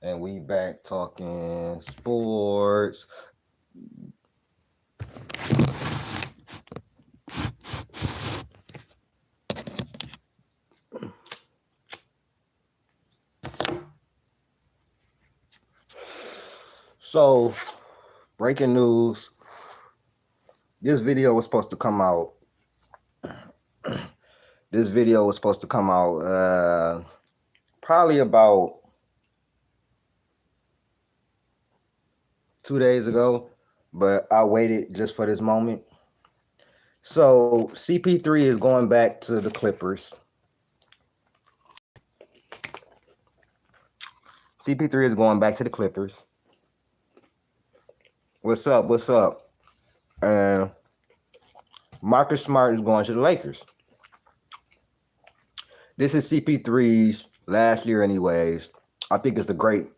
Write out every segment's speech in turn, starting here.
And we back talking sports. So, breaking news. This video was supposed to come out. This video was supposed to come out probably about 2 days ago, but I waited just for this moment. So, CP3 is going back to the Clippers. CP3 is going back to the Clippers. What's up? What's up? And Marcus Smart is going to the Lakers. This is CP3's last year, anyways. I think it's a great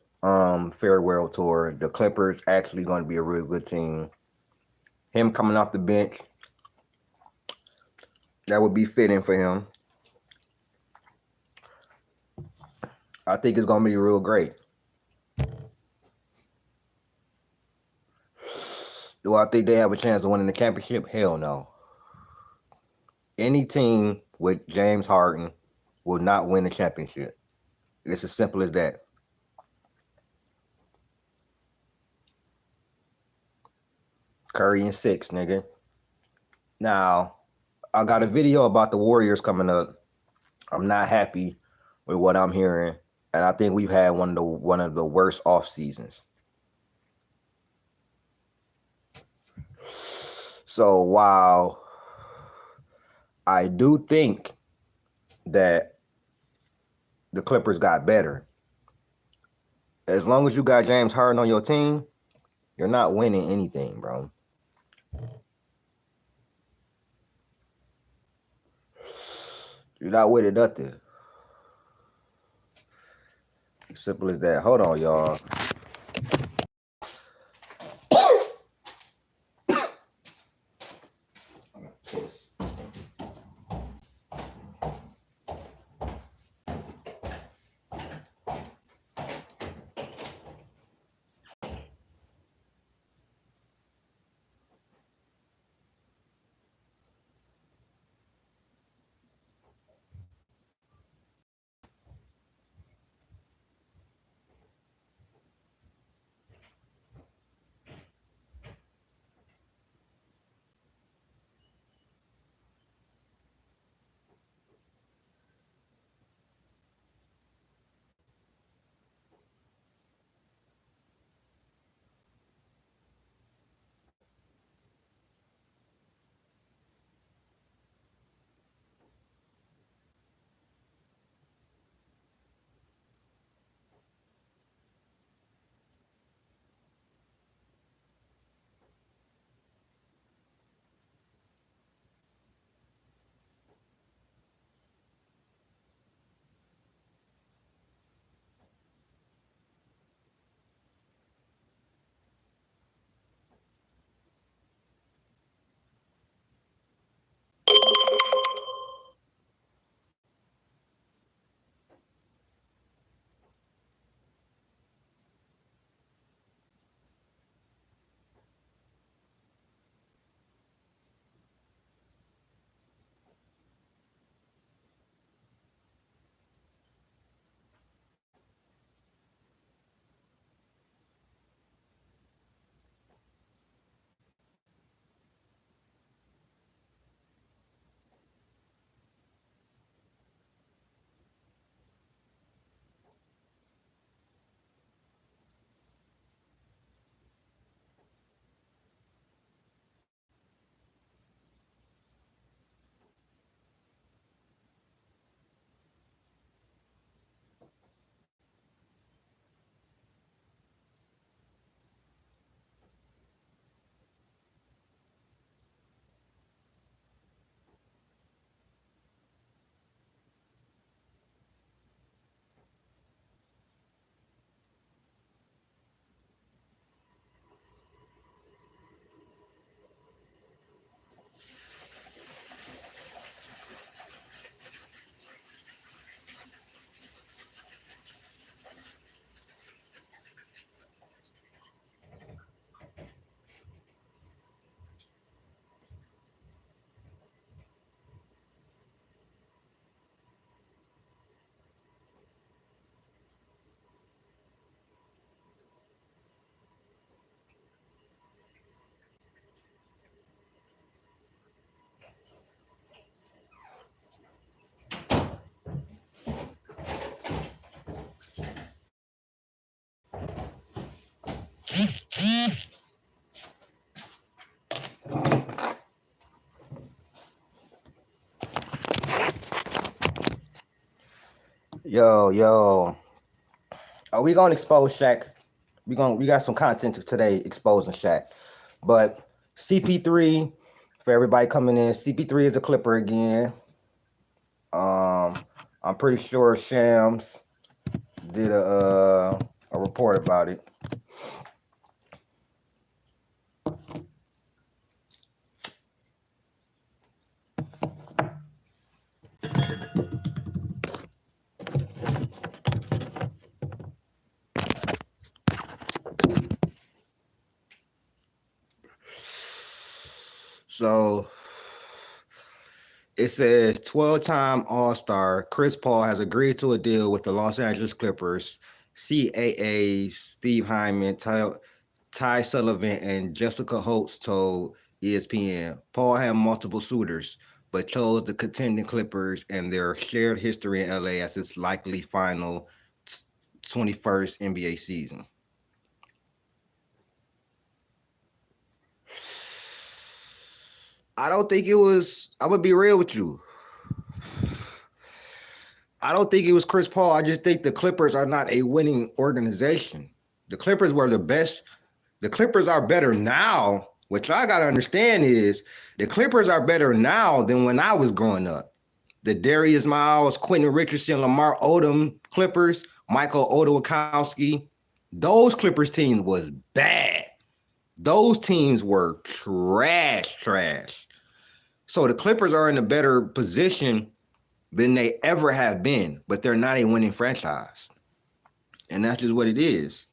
farewell tour. The Clippers actually going to be a really good team. Him coming off the bench, that would be fitting for him. I think it's going to be real great. Do I think they have a chance of winning the championship? Hell no. Any team with James Harden will not win the championship. It's as simple as that. Curry and 6, nigga. Now, I got a video about the Warriors coming up. I'm not happy with what I'm hearing, and I think we've had one of the worst off seasons. So while I do think that the Clippers got better, as long as you got James Harden on your team, you're not winning anything, bro. You're not winning nothing. Simple as that. Hold on, y'all. Yo. Are we gonna expose Shaq? We got some content today exposing Shaq. But CP3, for everybody coming in, CP3 is a Clipper again. I'm pretty sure Shams did a report about it. So it says 12-time All-Star Chris Paul has agreed to a deal with the Los Angeles Clippers. CAA's Steve Hyman, Ty Sullivan, and Jessica Holtz told ESPN Paul had multiple suitors, but chose the contending Clippers and their shared history in LA as its likely final 21st NBA season. I don't think it was, I'm going to be real with you. I don't think it was Chris Paul. I just think the Clippers are not a winning organization. The Clippers were the best. The Clippers are better now. What y'all got to understand is the Clippers are better now than when I was growing up. The Darius Miles, Quentin Richardson, Lamar Odom Clippers, Michael Odołowski, those Clippers teams was bad. Those teams were trash. So the Clippers are in a better position than they ever have been, but they're not a winning franchise. And that's just what it is.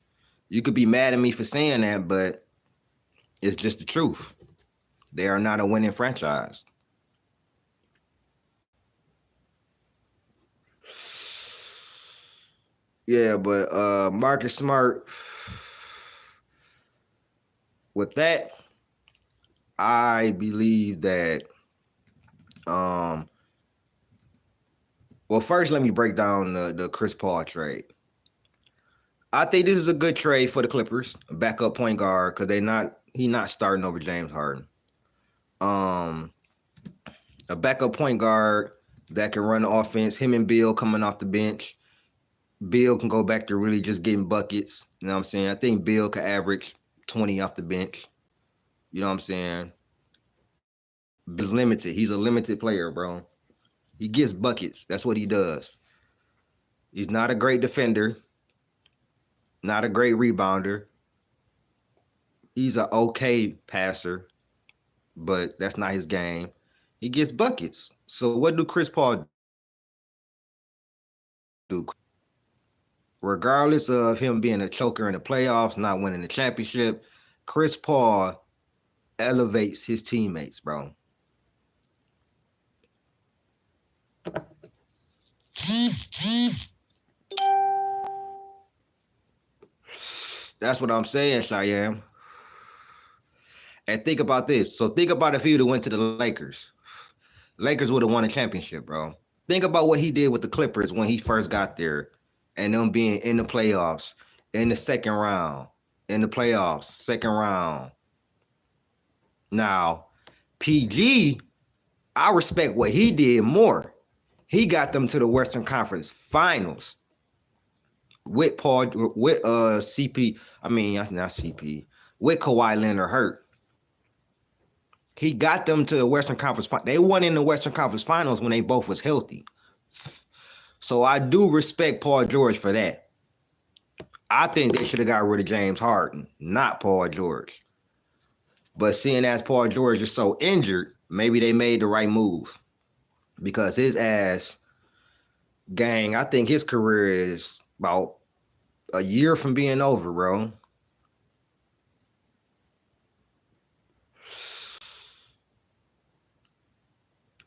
You could be mad at me for saying that, but it's just the truth. They are not a winning franchise. Yeah, but Marcus Smart, with that, I believe that well, first let me break down the Chris Paul trade. I think this is a good trade for the Clippers, a backup point guard, because he's not starting over James Harden. A backup point guard that can run the offense. Him and Bill coming off the bench. Bill can go back to really just getting buckets. You know what I'm saying? I think Bill could average 20 off the bench. You know what I'm saying? He's limited. He's a limited player, bro. He gets buckets. That's what he does. He's not a great defender, not a great rebounder. He's an okay passer, but that's not his game. He gets buckets. So what do Chris Paul do? Regardless of him being a choker in the playoffs, not winning the championship, Chris Paul elevates his teammates, bro. That's what I'm saying, Cheyenne. And think about this. So think about if he would have went to the Lakers. Lakers would have won a championship, bro. Think about what he did with the Clippers when he first got there and them being in the playoffs, in the second round, in the playoffs, second round. Now, PG, I respect what he did more. He got them to the Western Conference Finals with CP. I mean, not CP. With Kawhi Leonard hurt. He got them to the Western Conference. They won in the Western Conference Finals when they both was healthy. So I do respect Paul George for that. I think they should have got rid of James Harden, not Paul George. But seeing as Paul George is so injured, maybe they made the right move. Because his ass, gang, I think his career is about a year from being over, bro.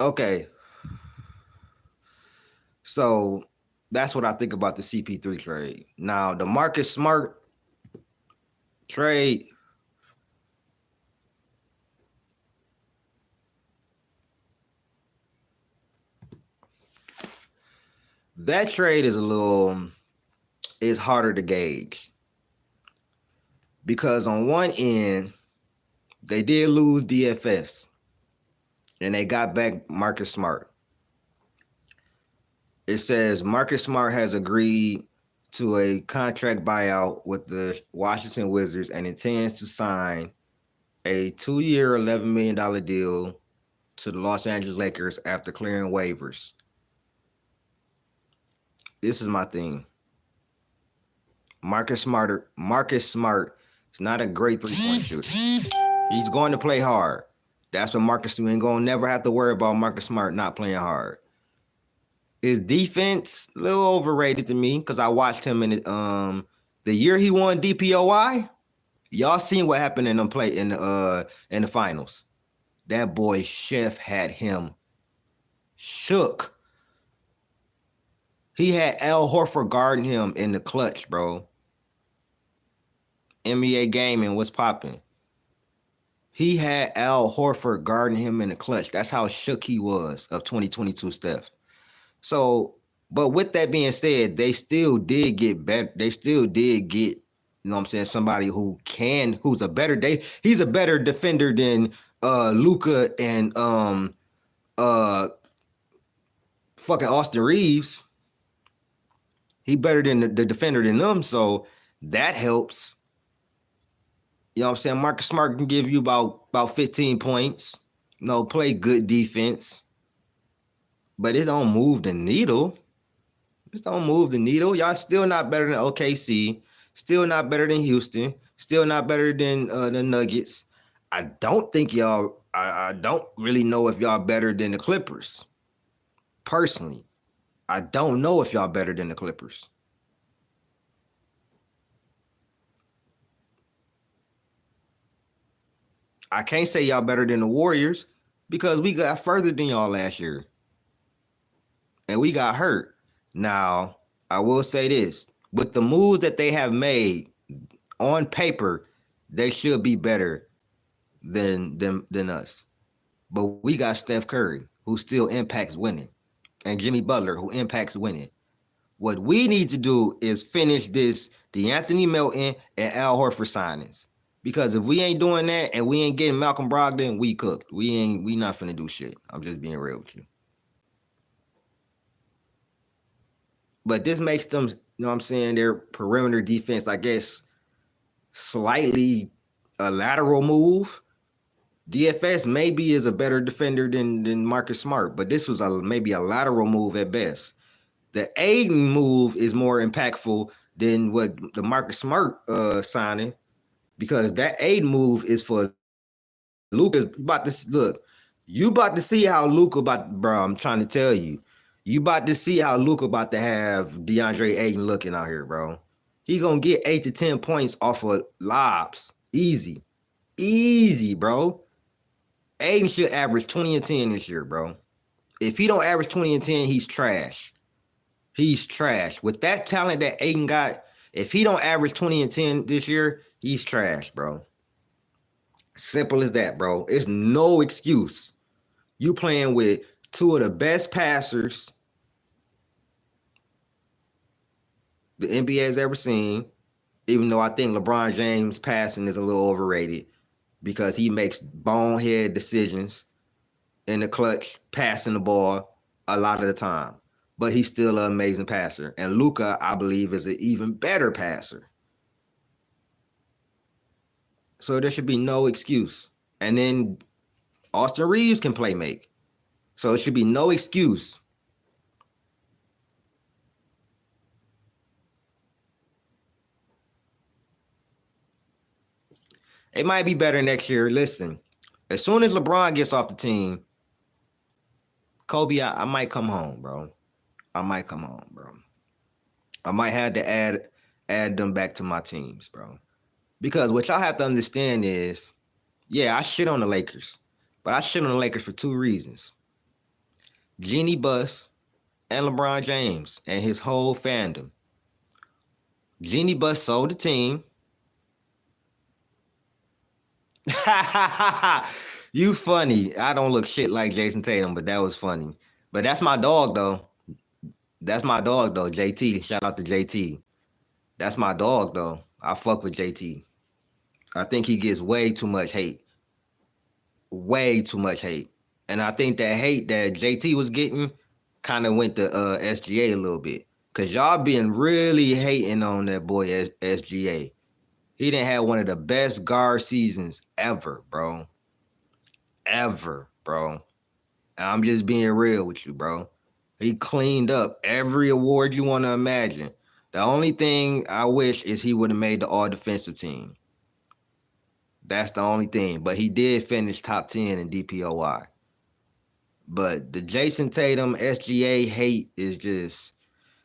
Okay. So that's what I think about the CP3 trade. Now, the Marcus Smart trade, that trade is it's harder to gauge. Because on one end, they did lose DFS, and they got back Marcus Smart. It says Marcus Smart has agreed to a contract buyout with the Washington Wizards and intends to sign a 2-year, $11 million deal to the Los Angeles Lakers after clearing waivers. This is my thing. Marcus Smart is not a great three-point shooter. He's going to play hard. That's what Marcus, we ain't going to never have to worry about Marcus Smart not playing hard. His defense, a little overrated to me because I watched him in the year he won DPOY. Y'all seen what happened in them play in the finals. That boy Chef had him shook. He had Al Horford guarding him in the clutch, bro. NBA Gaming was popping. He had Al Horford guarding him in the clutch. That's how shook he was of 2022 Steph. So, but with that being said, they still did get better. They still did get, you know what I'm saying, somebody who's a better he's a better defender than Luka and fucking Austin Reeves. He better than the defender than them, so that helps. You know what I'm saying? Marcus Smart can give you about 15 points. You know, play good defense. But it don't move the needle. Just don't move the needle. Y'all still not better than OKC. Still not better than Houston. Still not better than the Nuggets. I don't think y'all, I don't really know if y'all better than the Clippers. Personally, I don't know if y'all better than the Clippers. I can't say y'all better than the Warriors because we got further than y'all last year. And we got hurt. Now, I will say this. With the moves that they have made, on paper, they should be better than us. But we got Steph Curry, who still impacts winning, and Jimmy Butler, who impacts winning. What we need to do is finish this DeAnthony Melton and Al Horford signings. Because if we ain't doing that and we ain't getting Malcolm Brogdon, we cooked. We not finna do shit. I'm just being real with you. But this makes them, you know what I'm saying, their perimeter defense, I guess, slightly a lateral move. DFS maybe is a better defender than Marcus Smart, but this was maybe a lateral move at best. The Aiden move is more impactful than what the Marcus Smart signing, because that Aiden move is for Luka. You about to see how Luka bro, I'm trying to tell you. You about to see how Luka about to have DeAndre Ayton looking out here, bro. He gonna get 8 to 10 points off of lobs. Easy, bro. Ayton should average 20 and 10 this year, bro. If he don't average 20 and 10, he's trash. He's trash. With that talent that Ayton got, if he don't average 20 and 10 this year, he's trash, bro. Simple as that, bro. It's no excuse. You playing with two of the best passers the NBA has ever seen, even though I think LeBron James' passing is a little overrated because he makes bonehead decisions in the clutch, passing the ball a lot of the time. But he's still an amazing passer. And Luka, I believe, is an even better passer. So there should be no excuse. And then Austin Reeves can play make. So it should be no excuse. It might be better next year. Listen, as soon as LeBron gets off the team, Kobe, I might come home, bro. I might come home, bro. I might have to add them back to my teams, bro. Because what y'all have to understand is, yeah, I shit on the Lakers. But I shit on the Lakers for two reasons. Jeannie Buss and LeBron James and his whole fandom. Jeannie Buss sold the team. You funny. I don't look shit like Jason Tatum, but that was funny. But that's my dog, though. That's my dog, though, JT. Shout out to JT. That's my dog, though. I fuck with JT. I think he gets way too much hate. Way too much hate. And I think that hate that JT was getting kind of went to SGA a little bit. Cause y'all been really hating on that boy SGA. He didn't have one of the best guard seasons ever, bro. Ever, bro. I'm just being real with you, bro. He cleaned up every award you want to imagine. The only thing I wish is he would have made the all defensive team. That's the only thing. But he did finish top 10 in DPOY. But the Jason Tatum SGA hate is just,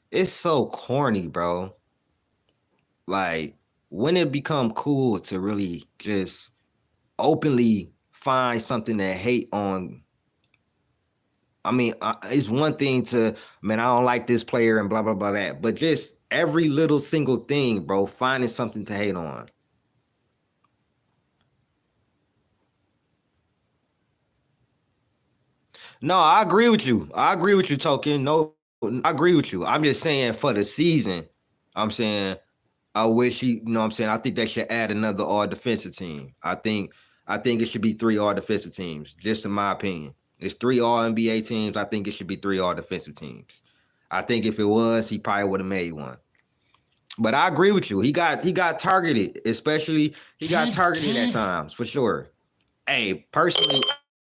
it's so corny, bro. Like, when it become cool to really just openly find something to hate on. I mean, it's one thing to, man, I don't like this player and blah, blah, blah, that. But just every little single thing, bro, finding something to hate on. No, I agree with you. I agree with you, Token. No, I agree with you. I'm just saying for the season, I'm saying I wish he, you know what I'm saying? I think they should add another all defensive team. I think it should be 3 all defensive teams, just in my opinion. It's 3 all NBA teams. I think it should be 3 all defensive teams. I think if it was, he probably would have made one. But I agree with you. He got targeted, especially he got targeted at times, for sure. Hey, personally,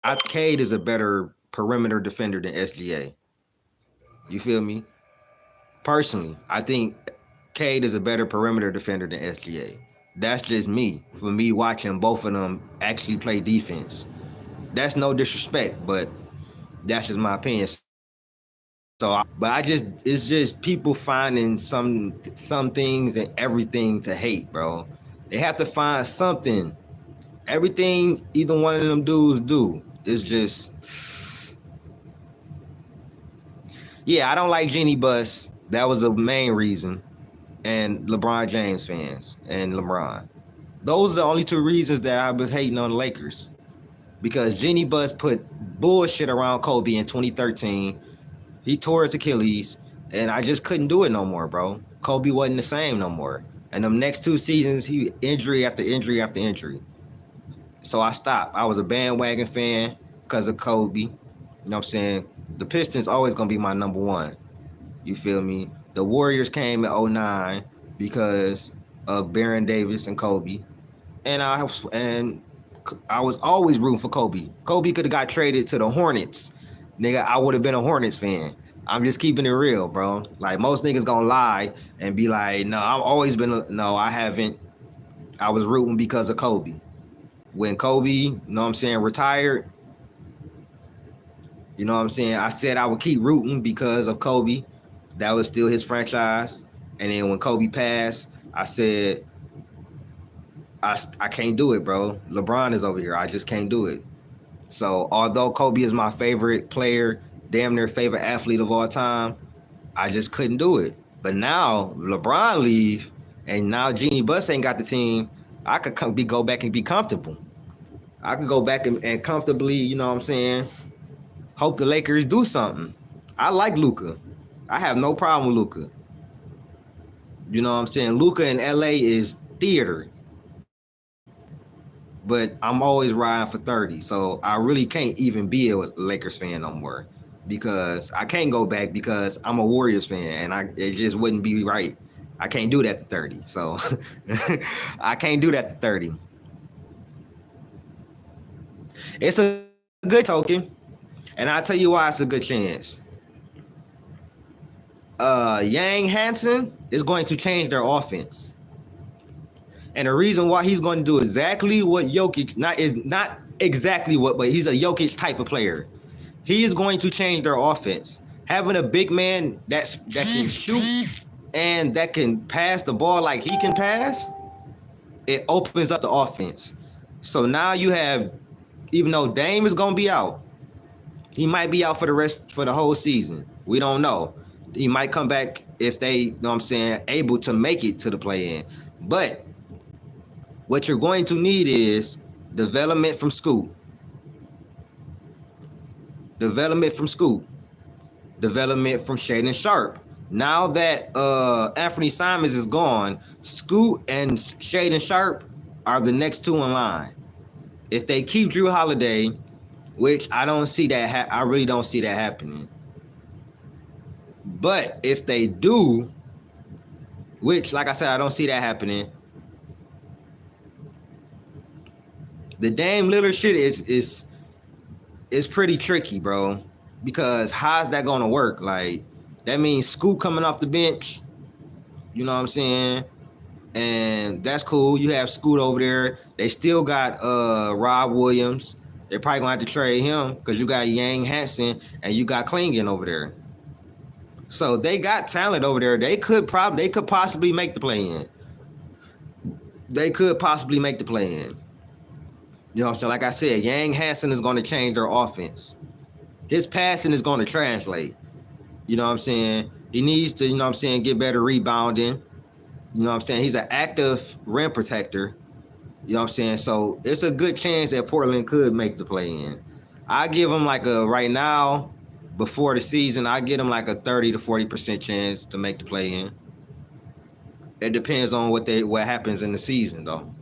I think Cade is a better perimeter defender than SGA. You feel me? Personally, I think Cade is a better perimeter defender than SGA. That's just me. For me watching both of them actually play defense. That's no disrespect, but that's just my opinion. So, but it's just people finding some things and everything to hate, bro. They have to find something. Everything either one of them dudes do is just, yeah. I don't like Jeannie Buss. That was the main reason. And LeBron James fans and LeBron. Those are the only 2 reasons that I was hating on the Lakers. Because Jeannie Buss put bullshit around Kobe in 2013. He tore his Achilles, and I just couldn't do it no more, bro. Kobe wasn't the same no more. And them next 2 seasons, he injury after injury after injury. So I stopped. I was a bandwagon fan because of Kobe. You know what I'm saying? The Pistons always going to be my number 1. You feel me? The Warriors came in 2009 because of Baron Davis and Kobe. And I was always rooting for Kobe. Kobe could have got traded to the Hornets. Nigga, I would have been a Hornets fan. I'm just keeping it real, bro. Like, most niggas gonna lie and be like, no, I've always been, no, I haven't. I was rooting because of Kobe. When Kobe, you know what I'm saying, retired, you know what I'm saying, I said I would keep rooting because of Kobe. That was still his franchise. And then when Kobe passed, I said, I can't do it, bro. LeBron is over here. I just can't do it. So although Kobe is my favorite player, damn near favorite athlete of all time, I just couldn't do it. But now LeBron leave, and now Jeannie Buss ain't got the team. I could go back and be comfortable. I could go back and comfortably, you know what I'm saying, hope the Lakers do something. I like Luka. I have no problem with Luka. You know what I'm saying? Luka in LA is theater. But I'm always riding for 30. So I really can't even be a Lakers fan no more. Because I can't go back because I'm a Warriors fan and it just wouldn't be right. I can't do that to 30. So I can't do that to 30. It's a good token. And I'll tell you why it's a good chance. Yang Hansen is going to change their offense. And the reason why he's going to do exactly what Jokic, not exactly what, but he's a Jokic type of player. He is going to change their offense. Having a big man that can shoot and that can pass the ball like he can pass, it opens up the offense. So now you have, even though Dame is going to be out, he might be out for the whole season. We don't know. He might come back if they, you know what I'm saying, able to make it to the play-in. But what you're going to need is development from Scoot. Development from Scoot. Development from Shaedon Sharpe. Now that Anthony Simons is gone, Scoot and Shaedon Sharpe are the next two in line. If they keep Drew Holiday, which I don't see that, I really don't see that happening. But if they do, which, like I said, I don't see that happening, the Dame Lillard shit is pretty tricky, bro. Because how's that gonna work? Like, that means Scoot coming off the bench. You know what I'm saying? And that's cool. You have Scoot over there. They still got Rob Williams. They're probably gonna have to trade him because you got Yang Hansen and you got Klingon over there. So they got talent over there. They could possibly make the play in. They could possibly make the play in. You know what I'm saying? Like I said, Yang Hansen is going to change their offense. His passing is going to translate. You know what I'm saying? He needs to, you know what I'm saying, get better rebounding. You know what I'm saying? He's an active rim protector. You know what I'm saying? So it's a good chance that Portland could make the play in. I give him like right now, before the season, I get him like a 30 to 40% chance to make the play in. It depends on what happens in the season though.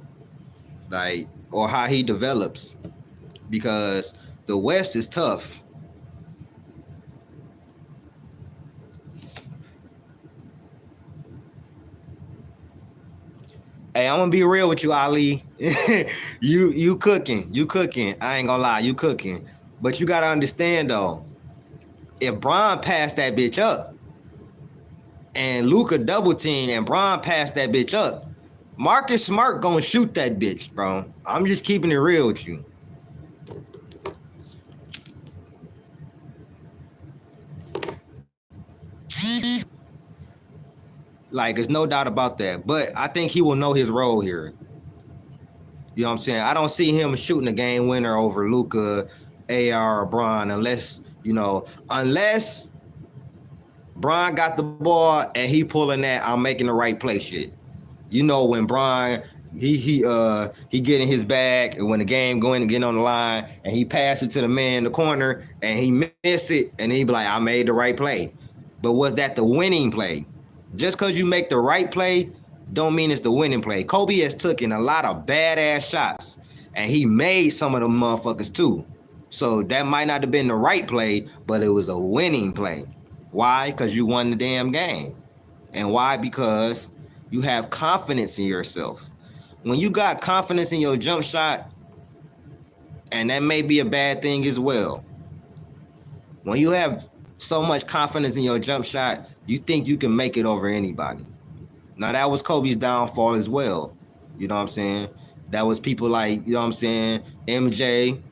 Like, or how he develops. Because the West is tough. Hey, I'm gonna be real with you, Ali. you cooking. I ain't gonna lie, you cooking. But you gotta understand though, if Bron passed that bitch up and Luka double team and Bron passed that bitch up, Marcus Smart gonna shoot that bitch, bro. I'm just keeping it real with you. Like, there's no doubt about that. But I think he will know his role here. You know what I'm saying? I don't see him shooting a game winner over Luka, AR, or Bron unless Bron got the ball and he pulling that I'm making the right play shit. You know, when Bron he get in his bag and when the game going to get on the line and he pass it to the man in the corner and he miss it and he be like, I made the right play. But was that the winning play? Just because you make the right play don't mean it's the winning play. Kobe has taken a lot of badass shots and he made some of them motherfuckers too. So that might not have been the right play, but it was a winning play. Why? Because you won the damn game. And why? Because you have confidence in yourself. When you got confidence in your jump shot, and that may be a bad thing as well. When you have so much confidence in your jump shot, you think you can make it over anybody. Now, that was Kobe's downfall as well. You know what I'm saying? That was people like, you know what I'm saying, MJ, you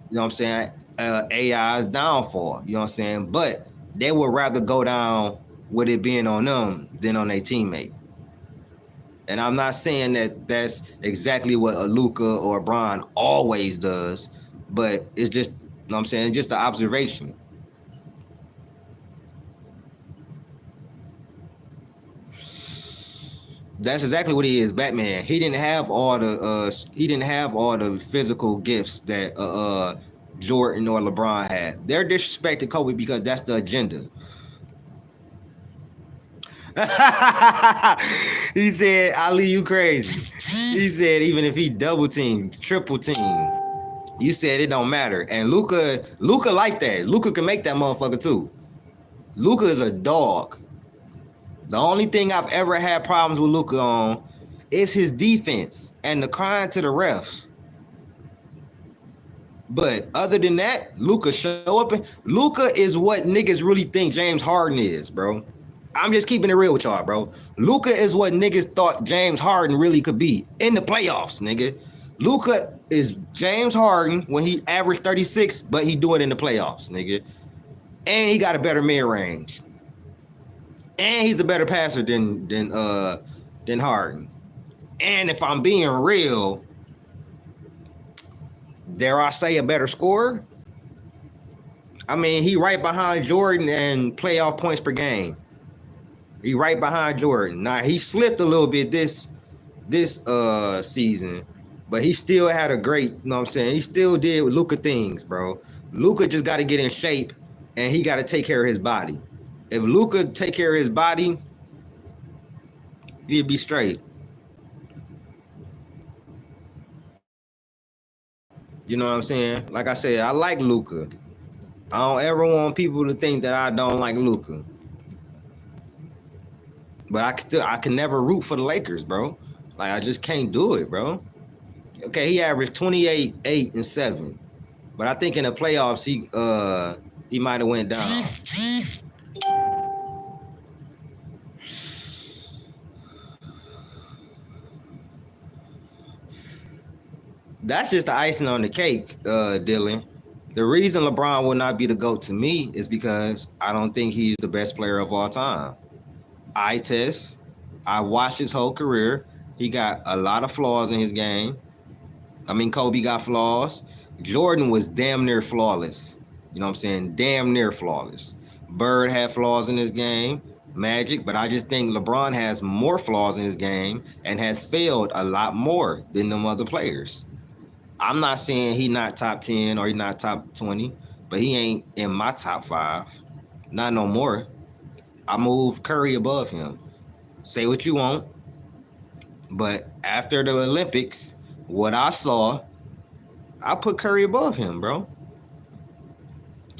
know what I'm saying, AI's downfall, you know what I'm saying? But they would rather go down with it being on them than on their teammate. And I'm not saying that that's exactly what a Luka or a Bron always does, but it's just, you know what I'm saying, just the observation. That's exactly what he is, Batman. He didn't have all the physical gifts that Jordan or LeBron had. They're disrespecting Kobe because that's the agenda. He said, Ali, you crazy. He said, even if he double team, triple team, you said it don't matter. And Luka like that. Luka can make that motherfucker too. Luka is a dog. The only thing I've ever had problems with Luka on is his defense and the crying to the refs. But other than that, Luka show up. Luka is what niggas really think James Harden is, bro. I'm just keeping it real with y'all, bro. Luka is what niggas thought James Harden really could be in the playoffs, nigga. Luka is James Harden when he averaged 36, but he do it in the playoffs, nigga. And he got a better mid-range. And he's a better passer than Harden. And if I'm being real, dare I say a better scorer? I mean, he right behind Jordan in playoff points per game. He right behind Jordan. Now, he slipped a little bit this season, but he still had a great, you know what I'm saying? He still did Luka things, bro. Luka just got to get in shape, and he got to take care of his body. If Luka take care of his body, he'd be straight. You know what I'm saying? Like I said, I like Luka. I don't ever want people to think that I don't like Luka. But I can never root for the Lakers, bro. Like I just can't do it, bro. Okay, he averaged 28, 8, and 7. But I think in the playoffs he might have went down. That's just the icing on the cake, Dylan. The reason LeBron will not be the GOAT to me is because I don't think he's the best player of all time. I watched his whole career. He got a lot of flaws in his game. I mean, Kobe got flaws. Jordan was damn near flawless. You know what I'm saying? Damn near flawless. Bird had flaws in his game. Magic, but I just think LeBron has more flaws in his game and has failed a lot more than them other players. I'm not saying he not top 10 or he not top 20, but he ain't in my top 5. Not no more. I moved Curry above him. Say what you want, but after the Olympics, what I saw, I put Curry above him, bro.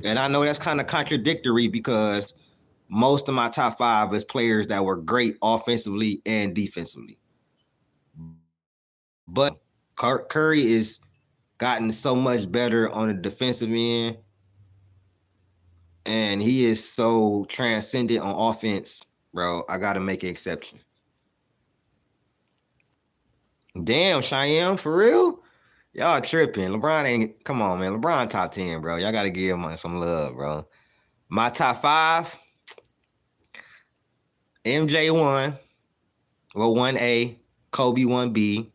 And I know that's kind of contradictory because most of my top 5 is players that were great offensively and defensively. But Curry is gotten so much better on the defensive end, and he is so transcendent on offense, bro. I got to make an exception. Damn, Cheyenne, for real? Y'all tripping. LeBron ain't, come on, man. LeBron top 10, bro. Y'all got to give him some love, bro. My top 5, MJ 1, well, 1A, Kobe 1B,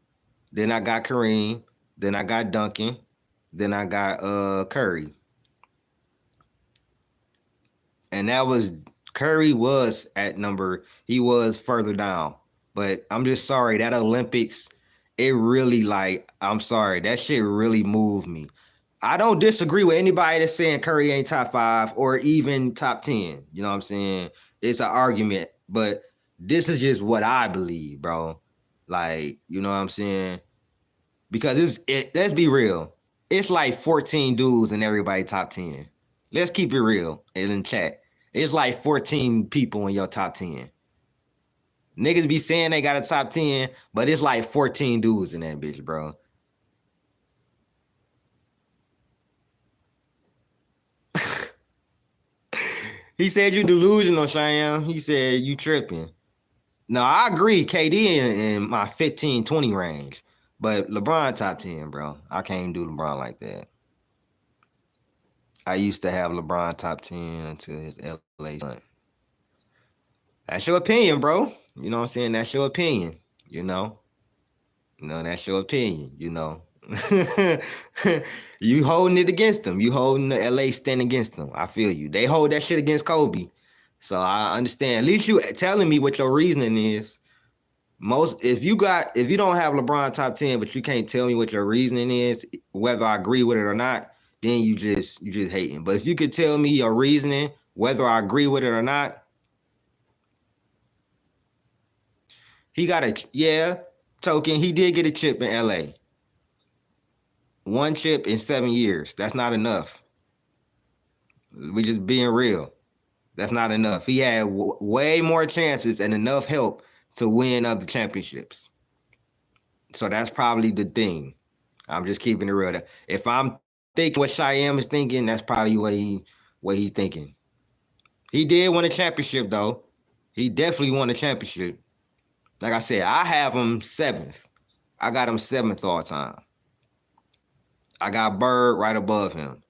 then I got Kareem, then I got Duncan, then I got Curry. And that was, Curry was at number, he was further down. But I'm just sorry, that Olympics, it really I'm sorry, that shit really moved me. I don't disagree with anybody that's saying Curry ain't top 5 or even top 10. You know what I'm saying? It's an argument, but this is just what I believe, bro. Like, you know what I'm saying? Because let's be real. It's like 14 dudes in everybody top 10. Let's keep it real in chat. It's like 14 people in your top 10. Niggas be saying they got a top 10, but it's like 14 dudes in that bitch, bro. He said you delusional, Cheyenne. He said you tripping. No, I agree. KD in my 15, 20 range. But LeBron top 10, bro. I can't even do LeBron like that. I used to have LeBron top 10 until his LA stunt. That's your opinion, bro. You know what I'm saying? That's your opinion, you know? No, that's your opinion, you know? You holding it against them. You holding the LA stand against them. I feel you. They hold that shit against Kobe. So I understand. At least you telling me what your reasoning is. If you don't have LeBron top 10, but you can't tell me what your reasoning is, whether I agree with it or not, then you just hating. But if you could tell me your reasoning, whether I agree with it or not, he got token. He did get a chip in LA. 1 chip in 7 years. That's not enough. We just being real. That's not enough. He had way more chances and enough help to win other championships. So that's probably the thing. I'm just keeping it real. If I'm thinking what Cheyenne is thinking, that's probably what he's thinking. He did win a championship, though. He definitely won a championship. Like I said, I have him 7th. I got him 7th all time. I got Bird right above him.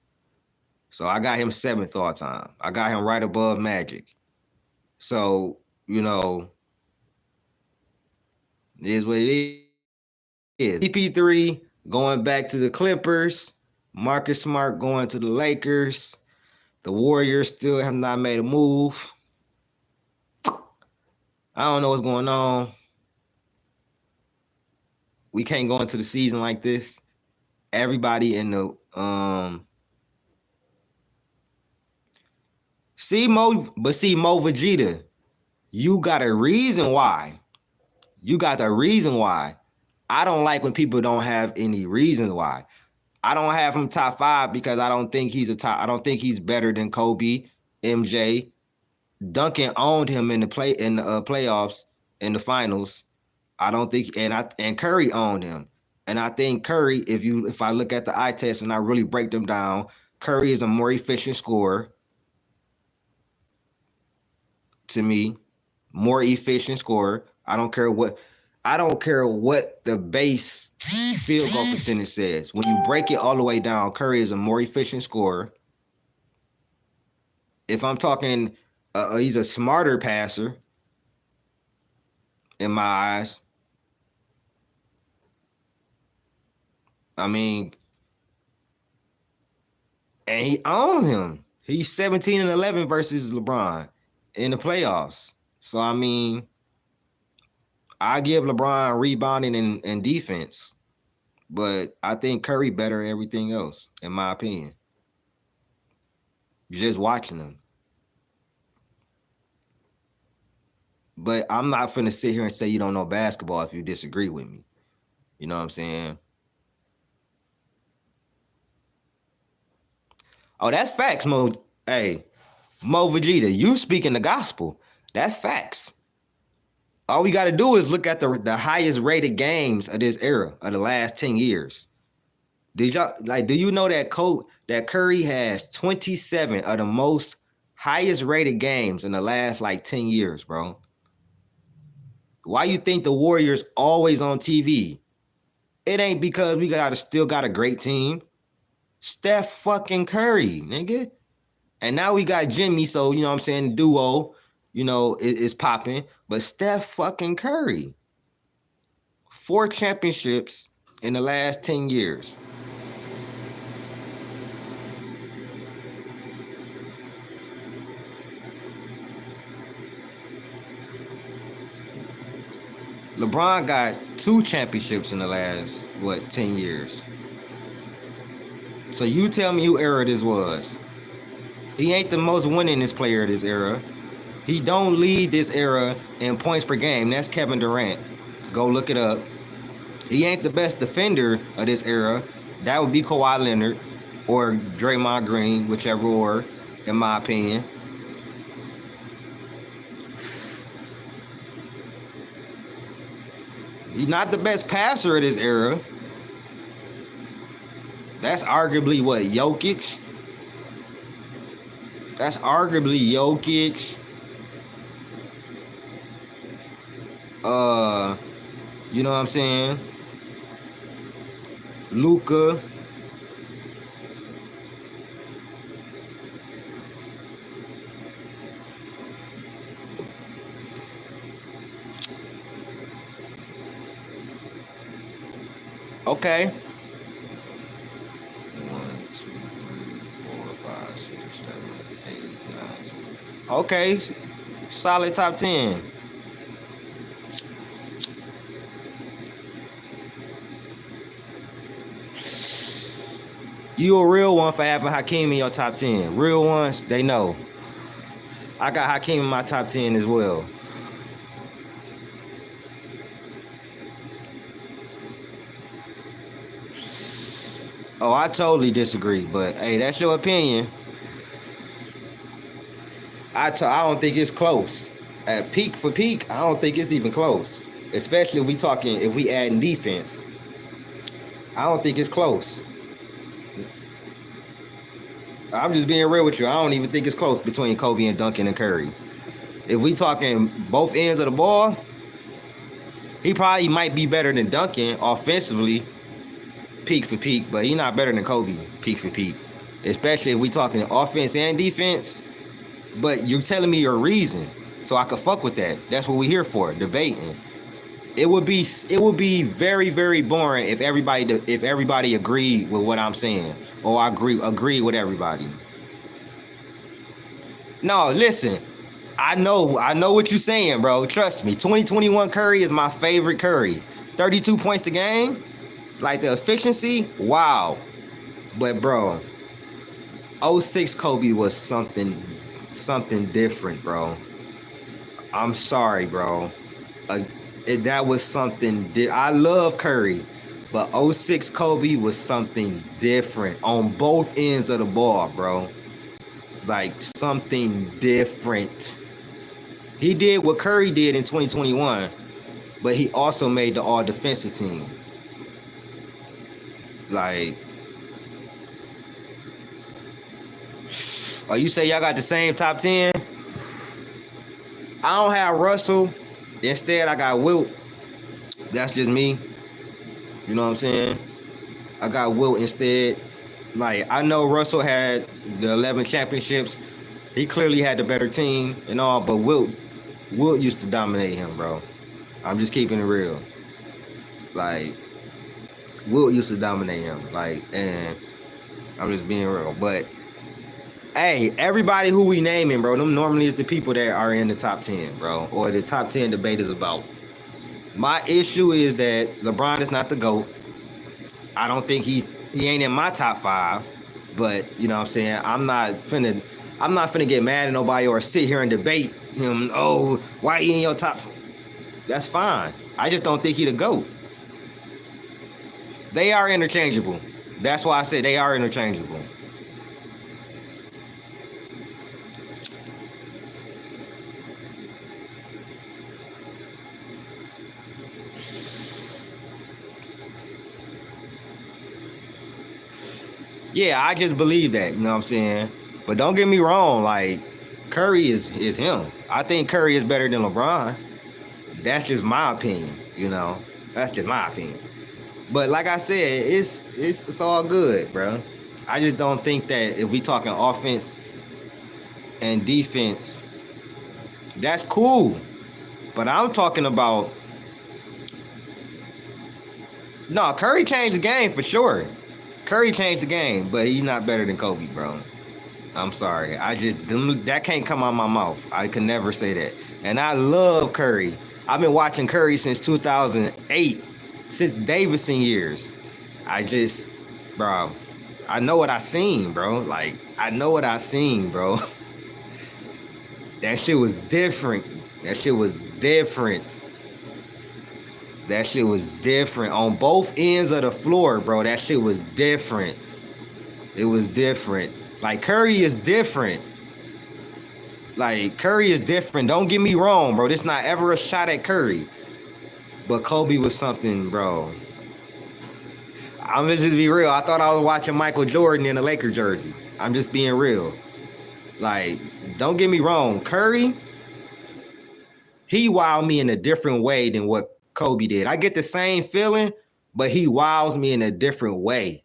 So I got him 7th all time. I got him right above Magic. So, you know, it is what it is. CP3 going back to the Clippers. Marcus Smart going to the Lakers. The Warriors still have not made a move. I don't know what's going on. We can't go into the season like this. Everybody in the Mo Vegeta, you got a reason why. You got the reason why. I don't like when people don't have any reason why. I don't have him top 5 because I don't think he's I don't think he's better than Kobe, MJ. Duncan owned him in the playoffs in the finals. I don't think, and Curry owned him. And I think Curry, if I look at the eye test and I really break them down, Curry is a more efficient scorer to me, more efficient scorer. I don't care what the base field goal percentage says. When you break it all the way down, Curry is a more efficient scorer. If I'm talking, he's a smarter passer in my eyes. I mean, and he owned him. He's 17 and 11 versus LeBron in the playoffs. So, I mean, I give LeBron rebounding and defense, but I think Curry better at everything else, in my opinion. You're just watching him. But I'm not finna sit here and say you don't know basketball if you disagree with me. You know what I'm saying? Oh, that's facts, Mo. Hey, Mo Vegeta, you speaking the gospel. That's facts. All we got to do is look at the highest rated games of this era of the last 10 years. Do you know that Curry has 27 of the most highest rated games in the last 10 years, bro? Why you think the Warriors always on TV? It ain't because we still got a great team. Steph fucking Curry, nigga. And now we got Jimmy, so you know what I'm saying, duo, is popping. But Steph fucking Curry. 4 championships in the last 10 years. LeBron got 2 championships in the last, 10 years. So you tell me who era this was. He ain't the most winningest player of this era. He don't lead this era in points per game. That's Kevin Durant. Go look it up. He ain't the best defender of this era. That would be Kawhi Leonard or Draymond Green, whichever or, in my opinion. He's not the best passer of this era. That's arguably what, Jokic? That's arguably Jokic. You know what I'm saying? Luka. Okay. 1, 2, 3, 4, 5, 6, 7, 8, 9, 10. Okay. Solid top 10. You a real one for having Hakeem in your top 10. Real ones, they know. I got Hakeem in my top 10 as well. Oh, I totally disagree, but hey, that's your opinion. I don't think it's close. At peak for peak, I don't think it's even close. Especially if we add in defense. I don't think it's close. I'm just being real with you. I don't even think it's close between Kobe and Duncan and Curry. If we talking both ends of the ball, he probably might be better than Duncan offensively, peak for peak, but he's not better than Kobe, peak for peak. Especially if we talking offense and defense. But you're telling me your reason, so I could fuck with that. That's what we're here for, debating. It would be very, very boring if everybody agreed with what I'm saying, or I agree with everybody. No, listen. I know what you're saying, bro. Trust me. 2021 Curry is my favorite Curry. 32 points a game, like the efficiency, wow. But bro, 06 Kobe was something different, bro. I'm sorry, bro. That was something. I love Curry, But '06 Kobe was something different on both ends of the ball, bro. Like something different. He did what Curry did in 2021, but he also made the all-defensive team. Like, oh, you say y'all got the same top 10? I don't have Russell. Instead, I got Wilt. That's just me. You know what I'm saying? I got Wilt instead. Like, I know Russell had the 11 championships. He clearly had the better team and all, but Wilt used to dominate him, bro. I'm just keeping it real. Like, Wilt used to dominate him. Like, and I'm just being real. But, hey, everybody who we naming, bro, them normally is the people that are in the top 10, bro, or the top 10 debate is about. My issue is that LeBron is not the GOAT. I don't think he ain't in my top 5. But, you know what I'm saying? I'm not finna get mad at nobody or sit here and debate him. Oh, why he in your top? That's fine. I just don't think he the GOAT. They are interchangeable. That's why I said they are interchangeable. Yeah, I just believe that, you know what I'm saying? But don't get me wrong, like, Curry is him. I think Curry is better than LeBron. That's just my opinion, you know? That's just my opinion. But like I said, it's all good, bro. I just don't think that if we talking offense and defense, that's cool. But I'm talking about, no, Curry changed the game for sure. Curry changed the game, but he's not better than Kobe, bro. I'm sorry. That can't come out my mouth. I could never say that. And I love Curry. I've been watching Curry since 2008, since Davidson years. Bro, I know what I seen, bro. Like, I know what I seen, bro. That shit was different. That shit was different. That shit was different on both ends of the floor, bro. That shit was different. It was different. Like, Curry is different. Like, Curry is different. Don't get me wrong, bro. This not ever a shot at Curry. But Kobe was something, bro. I'm just be real. I thought I was watching Michael Jordan in a Laker jersey. I'm just being real. Like, don't get me wrong. Curry, he wowed me in a different way than what Kobe did. I get the same feeling, but he wows me in a different way,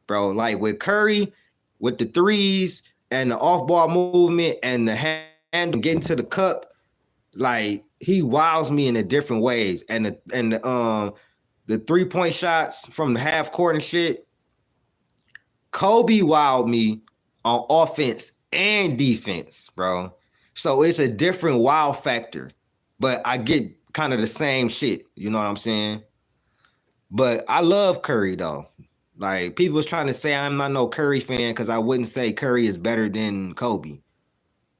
bro. Like, with Curry, with the threes and the off-ball movement and the hand getting to the cup, like, he wows me in a different ways. And the 3-point shots from the half court and shit, Kobe wowed me on offense and defense, bro. So it's a different wow factor, but I get kind of the same shit. You know what I'm saying? But I love Curry though. Like, people was trying to say I'm not no Curry fan because I wouldn't say Curry is better than Kobe.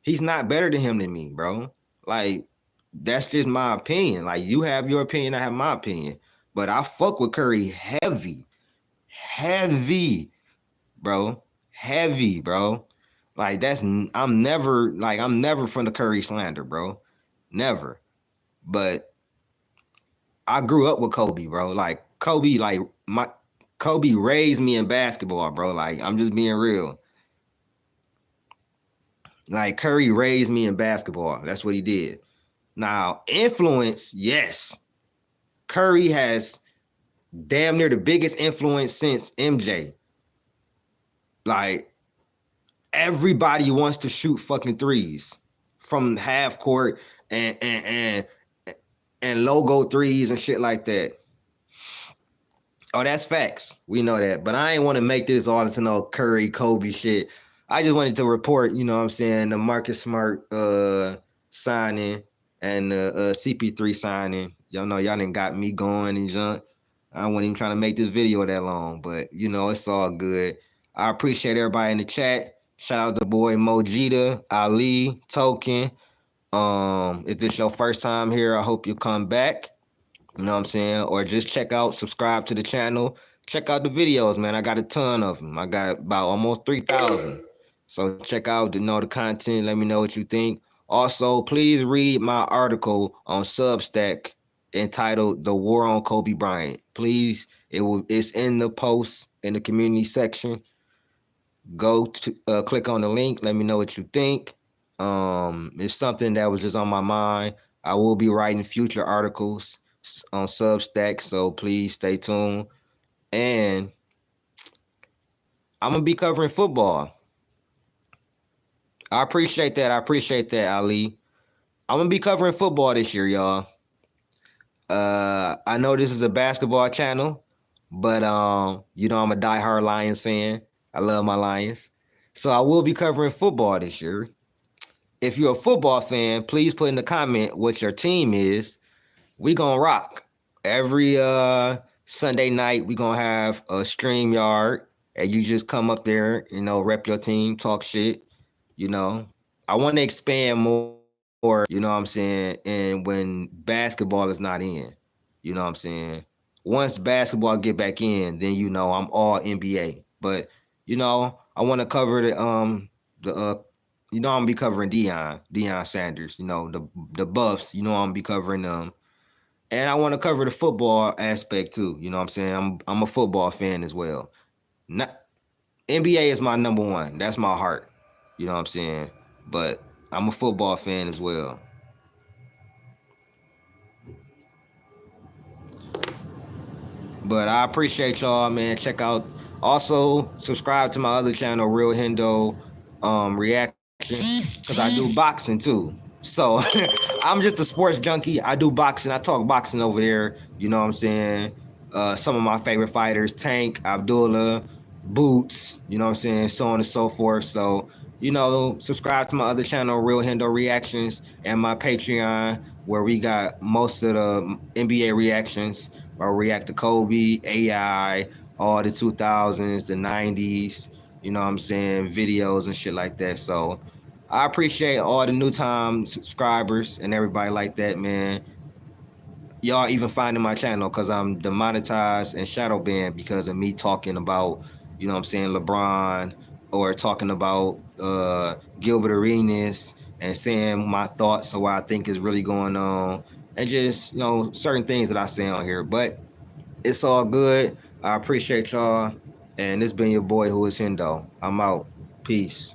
He's not better than him than me, bro. Like, that's just my opinion. Like, you have your opinion, I have my opinion. But I fuck with Curry heavy, bro. Heavy, bro. Like, I'm never from the Curry slander, bro. Never. But I grew up with Kobe, bro. Like, Kobe raised me in basketball, bro. Like, I'm just being real. Like, Curry raised me in basketball. That's what he did. Now, influence, yes. Curry has damn near the biggest influence since MJ. Like, everybody wants to shoot fucking threes from half court and logo threes and shit like that. Oh, that's facts. We know that. But I ain't want to make this all into no Curry, Kobe shit. I just wanted to report, you know what I'm saying, the Marcus Smart signing and the CP3 signing. Y'all know y'all done got me going and junk. I wasn't even trying to make this video that long, but, you know, it's all good. I appreciate everybody in the chat. Shout out to boy Mojita, Ali, Token. If this your first time here, I hope you come back. You know what I'm saying? Or just subscribe to the channel. Check out the videos, man. I got a ton of them. I got about almost 3,000. So check out the content. Let me know what you think. Also, please read my article on Substack entitled "The War on Kobe Bryant." Please, it's in the post in the community section. Go to click on the link. Let me know what you think. It's something that was just on my mind. I will be writing future articles on Substack, so please stay tuned. And I'm gonna be covering football. I appreciate that. I appreciate that, Ali. I'm gonna be covering football this year, y'all. I know this is a basketball channel, but I'm a diehard Lions fan. I love my Lions, so I will be covering football this year. If you're a football fan, please put in the comment what your team is. We gonna rock. Every Sunday night, we gonna have a stream yard, and you just come up there, rep your team, talk shit. You know, I want to expand more. You know what I'm saying? And when basketball is not in, you know what I'm saying? Once basketball get back in, then I'm all NBA. But I want to cover the I'm gonna be covering Deion Sanders. The Buffs. I'm gonna be covering them, and I want to cover the football aspect too. You know what I'm saying? I'm a football fan as well. Not NBA is my number one. That's my heart. You know what I'm saying? But I'm a football fan as well. But I appreciate y'all, man. Check out. Also, subscribe to my other channel, Real Hendo Reaction, because I do boxing too. So I'm just a sports junkie. I do boxing. I talk boxing over there. You know what I'm saying? Some of my favorite fighters, Tank, Abdullah, Boots, you know what I'm saying? So on and so forth. So, subscribe to my other channel, Real Hendo Reactions, and my Patreon, where we got most of the NBA reactions. I react to Kobe, AI, all the 2000s, the 90s, you know what I'm saying, videos and shit like that. So I appreciate all the new time subscribers and everybody like that, man. Y'all even finding my channel because I'm demonetized and shadow banned because of me talking about, you know what I'm saying, LeBron, or talking about Gilbert Arenas and saying my thoughts of what I think is really going on, and just, certain things that I say on here. But it's all good. I appreciate y'all. And this been your boy who is Hendo. I'm out. Peace.